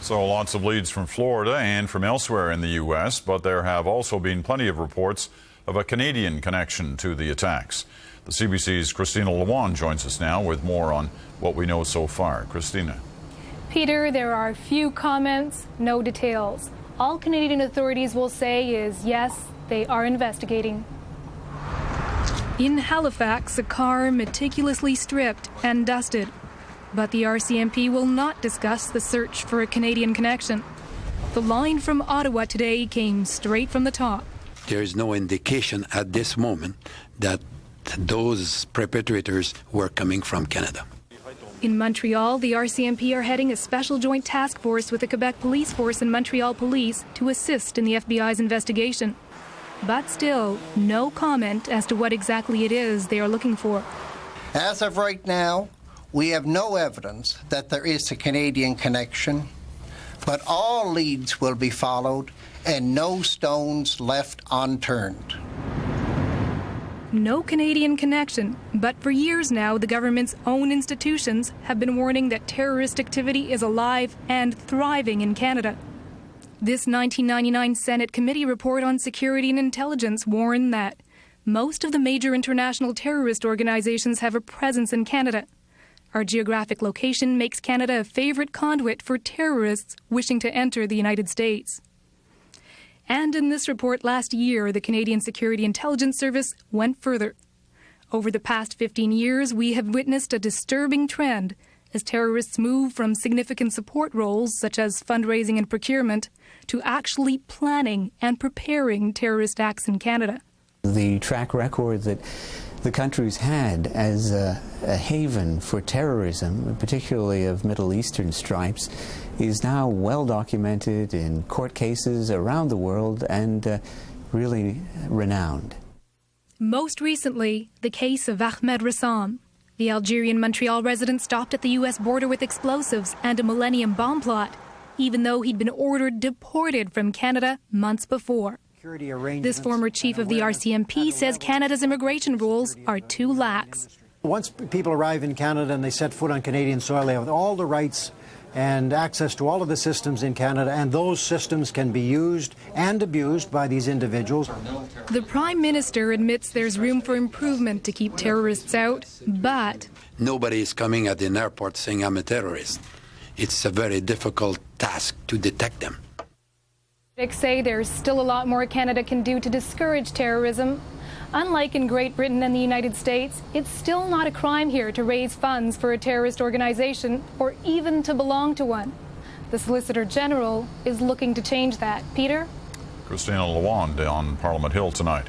So lots of leads from Florida and from elsewhere in the U.S., but there have also been plenty of reports of a Canadian connection to the attacks. The CBC's Christina Lawand joins us now with more on what we know so far. Christina. Peter, there are few comments, no details. All Canadian authorities will say is yes, they are investigating. In Halifax, a car meticulously stripped and dusted. But the RCMP will not discuss the search for a Canadian connection. The line from Ottawa today came straight from the top. There is no indication at this moment that those perpetrators were coming from Canada. In Montreal, the RCMP are heading a special joint task force with the Quebec Police Force and Montreal Police to assist in the FBI's investigation. But still, no comment as to what exactly it is they are looking for. As of right now, we have no evidence that there is a Canadian connection, but all leads will be followed and no stones left unturned. No Canadian connection, but for years now, the government's own institutions have been warning that terrorist activity is alive and thriving in Canada. This 1999 Senate Committee report on Security and Intelligence warned that most of the major international terrorist organizations have a presence in Canada. Our geographic location makes Canada a favorite conduit for terrorists wishing to enter the United States. And in this report last year, the Canadian Security Intelligence Service went further. Over the past 15 years, we have witnessed a disturbing trend as terrorists move from significant support roles, such as fundraising and procurement, to actually planning and preparing terrorist acts in Canada. The track record that the country's had as a haven for terrorism, particularly of Middle Eastern stripes, is now well documented in court cases around the world and really renowned. Most recently, the case of Ahmed Rassam, the Algerian Montreal resident stopped at the U.S. border with explosives and a Millennium bomb plot, even though he'd been ordered deported from Canada months before. This former chief of the RCMP says Canada's immigration rules are too lax. Once people arrive in Canada and they set foot on Canadian soil, they have all the rights and access to all of the systems in Canada, and those systems can be used and abused by these individuals. The Prime Minister admits there's room for improvement to keep terrorists out, but Nobody is coming at an airport saying I'm a terrorist. It's a very difficult task to detect them. critics say there's still a lot more Canada can do to discourage terrorism. Unlike in Great Britain and the United States, it's still not a crime here to raise funds for a terrorist organization or even to belong to one. The Solicitor General is looking to change that. Peter? Christina Lawand on Parliament Hill tonight.